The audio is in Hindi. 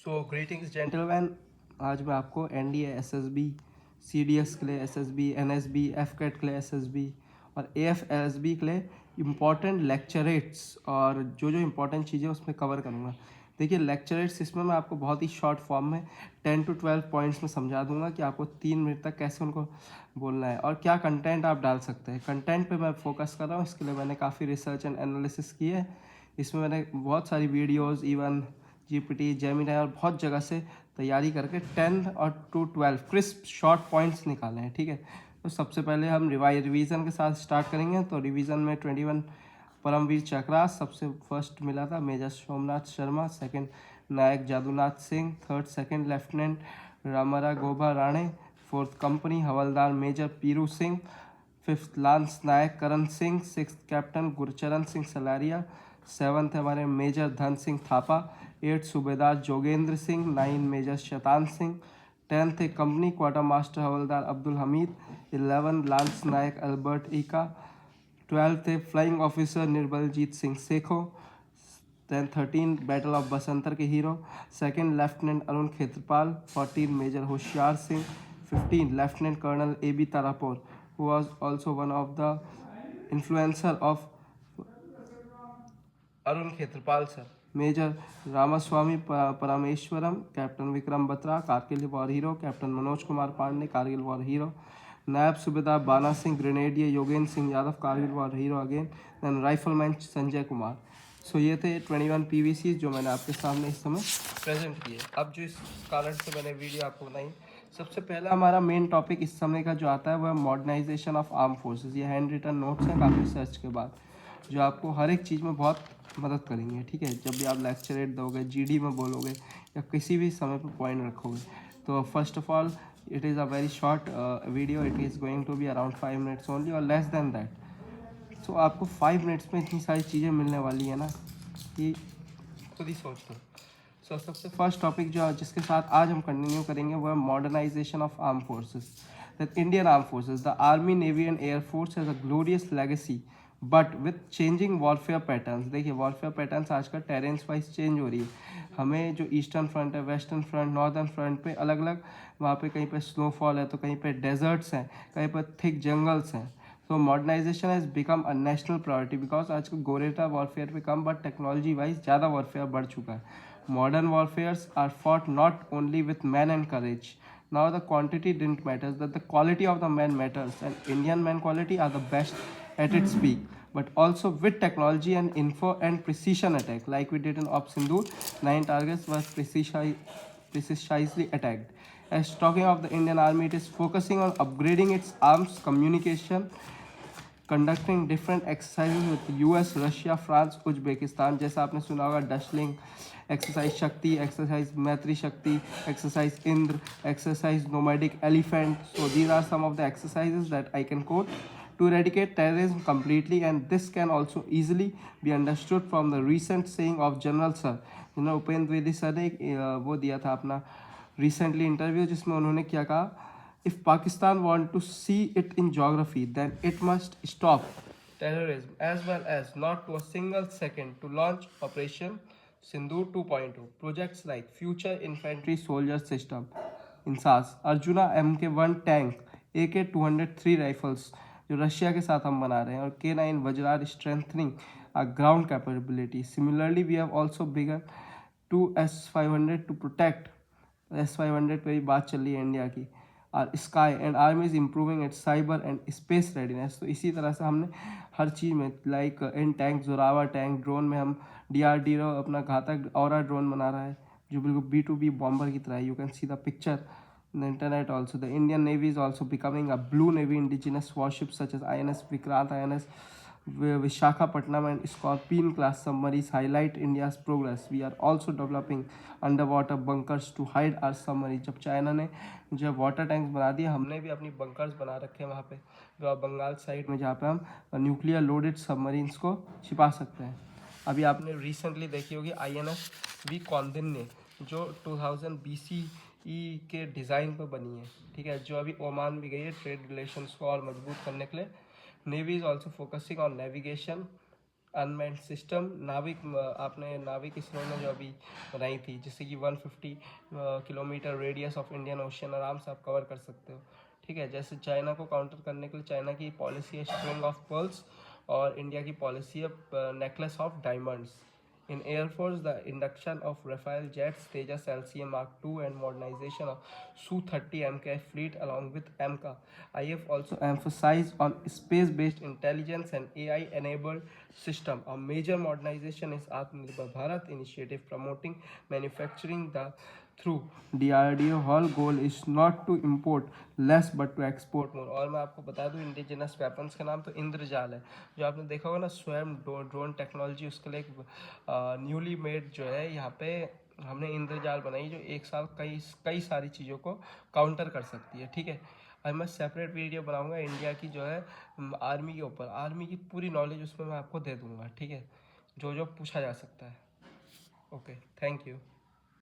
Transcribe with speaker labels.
Speaker 1: सो ग्रीटिंग्स जेंटलमैन। आज मैं आपको एनडीए, एसएसबी, सीडीएस के लिए एसएसबी, एनएसबी, एफकेट के लिए एसएसबी और एएफएसबी के लिए इम्पॉर्टेंट लेक्चरेट्स और जो जो इम्पोर्टेंट चीज़ें उसमें कवर करूँगा। देखिए लेक्चरेट्स इसमें मैं आपको बहुत ही शॉर्ट फॉर्म में 10 to 12 पॉइंट्स में समझा दूंगा कि आपको 3 मिनट तक कैसे उनको बोलना है और क्या कंटेंट आप डाल सकते हैं। कंटेंट पे मैं फोकस कर रहा हूँ, इसके लिए मैंने काफ़ी रिसर्च एंड एनालिसिस की है। इसमें मैंने बहुत सारी वीडियोज़, इवन जीपीटी, जेमिनी और बहुत जगह से तैयारी करके 10 और टू 12 क्रिस्प शॉर्ट पॉइंट्स निकाले हैं। ठीक है, तो सबसे पहले हम रिवीजन के साथ स्टार्ट करेंगे। तो रिवीजन में 21 परमवीर चक्रा सबसे फर्स्ट मिला था, major Somnath Sharma, second Naik Jadunath Singh, third second lieutenant Ramara Gobha Rane, fourth company havildar major Piru Singh, fifth lance Naik Karan Singh, six captain Gurcharan Singh Salaria, seventh हमारे मेजर धन सिंह थापा, एट सूबेदार Jogendra Singh, nine major Shaitan Singh, tenth है company quarter master havildar Abdul Hamid, 11 lance Naik Albert Ekka, 12th है flying officer Nirbaljit Singh Sekhon, then 13 battle of Basantar के hero second lieutenant Arun Khetarpal, 14 major Hoshiar Singh, 15 lieutenant colonel A B Tarapore who was also one of the influencer of Arun Khetarpal sir, major Ramaswamy Parameswaran, captain Vikram Batra Kargil war hero, captain Manoj Kumar Pandey Kargil war hero, Naib Subedar Bana Singh grenadier Yogendra Singh Yadav Kargil war hero again, then rifleman Sanjay Kumar. So ये थे 21 पीवीसी जो मैंने आपके सामने इस समय प्रेजेंट किए। अब जो इस कारण से मैंने वीडियो आपको बनाई, सबसे पहला हमारा मेन टॉपिक इस समय का जो आता है वो है मॉडर्नाइजेशन ऑफ आर्म फोर्सेस। ये हैंड रिटन नोट्स हैं काफ़ी सर्च के बाद, जो आपको हर एक चीज़ में बहुत मदद करेंगे। ठीक है, जब भी आप लेक्चरेट दोगे, जीडी में बोलोगे या किसी भी समय पर पॉइंट रखोगे। तो first of all it is a very short video, it is going to be around 5 minutes only और लेस देन दैट। सो आपको 5 मिनट्स में इतनी सारी चीज़ें मिलने वाली है ना कि खुद ही सोच लो। सो सबसे फर्स्ट टॉपिक जो जिसके साथ आज हम कंटिन्यू करेंगे वो है modernisation of arm forces. That Indian arm forces, the army, navy and air force has a glorious legacy but with changing warfare patterns. देखिए वॉरफेयर पैटर्न्स आजकल टेरेंस वाइज चेंज हो रही है। हमें जो ईस्टर्न फ्रंट है, वेस्टर्न फ्रंट, नॉर्दर्न फ्रंट पे अलग अलग, वहाँ पे कहीं पे स्नोफॉल है तो कहीं पे डेजर्ट्स हैं, कहीं पर थिक जंगल्स हैं। So modernisation has become a national priority because आजकल गोरेटा वॉरफेयर पे कम बट टेक्नोलॉजी वाइज ज़्यादा वॉरफेयर बढ़ चुका है। Modern warfares are fought not only with man and courage. Now the quantity didn't matter, that the quality of the men matters, and Indian men quality are the best at its peak. But also with technology and info and precision attack, like we did in Op Sindoor, 9 targets were precisely attacked. As talking of the Indian Army, it is focusing on upgrading its arms, communication, conducting different exercise with US, Russia, France, Uzbekistan. जैसा आपने सुना होगा डस्टलिंग एक्सरसाइज, शक्ति exercise, Maitree Shakti exercise, Indra exercise, nomadic elephant. So these are some of the exercises that I can quote to eradicate terrorism completely, and this can also easily be understood from the recent saying of General Sir, Upendra Dwivedi sir ने वो दिया था अपना रिसेंटली इंटरव्यू, जिसमें उन्होंने क्या कहा, if Pakistan want to see it in geography, then it must stop terrorism as well as not to a single second to launch Operation Sindoor 2.0 projects like Future Infantry Soldier System, INSAS, Arjuna MK1 tank, AK-203 rifles जो रशिया के साथ हम बना रहे हैं, और K9 Vajra strengthening our ground capability. Similarly, we have also begun to S-500 to protect. S-500 पे भी बात चल रही है इंडिया की। और sky and army is improving its cyber and space readiness. तो इसी तरह से हमने हर चीज़ में like in tank, Zorawar tank, drone में हम DRDO अपना घातक औरा ड्रोन बना रहा है जो बिल्कुल B2B बॉम्बर की तरह है। You can see the picture in the internet also. The Indian Navy is also becoming a blue navy. Indigenous warships such as INS Vikrant, INS Vishakhapatnam and Scorpion class submarines highlight India's progress. We are also developing underwater bunkers to hide our submarines. जब चाइना ने जब वाटर टैंक्स बना दिए, हमने भी अपनी बंकर्स बना रखे हैं वहाँ पे बंगाल साइड में, जहाँ पे हम न्यूक्लियर लोडेड सबमरीन्स को छिपा सकते हैं। अभी आपने रिसेंटली देखी होगी INS वी कौंदिन्य जो 2000 BCE के डिज़ाइन पर बनी है। ठीक है, जो अभी ओमान भी गई है ट्रेड रिलेशंस को और मजबूत करने के लिए। Navy is also focusing on navigation unmanned system, नाविक आपने नाविक इसरो ने जो अभी बनाई थी, जिससे कि 150 kilometre radius of Indian ocean आराम से आप कवर कर सकते हो। ठीक है, जैसे चाइना को काउंटर करने के लिए चाइना की पॉलिसी है स्ट्रिंग ऑफ पर्ल्स, और इंडिया की पॉलिसी है necklace of diamonds. In Air Force, the induction of Rafale jets, Tejas LCA Mark II, and modernization of Su-30 MK fleet along with AMCA. I have also emphasized on space-based intelligence and AI-enabled system. A major modernization is Atmanirbhar Bharat initiative promoting manufacturing the through DRDO. whole goal is not to import less but to export more। और मैं आपको बता दूं इंडिजिनस वेपन्स का नाम तो इंद्रजाल है, जो आपने देखा होगा ना स्वयं ड्रोन टेक्नोलॉजी, उसके लिए एक न्यूली मेड जो है यहाँ पे हमने इंद्रजाल बनाई, जो एक साथ कई सारी चीज़ों को काउंटर कर सकती है। ठीक है, अब मैं सेपरेट वीडियो बनाऊंगा इंडिया की जो है आर्मी के ऊपर, आर्मी की पूरी नॉलेज उसमें मैं आपको दे दूंगा। ठीक है, जो जो पूछा जा सकता है। Okay, thank you.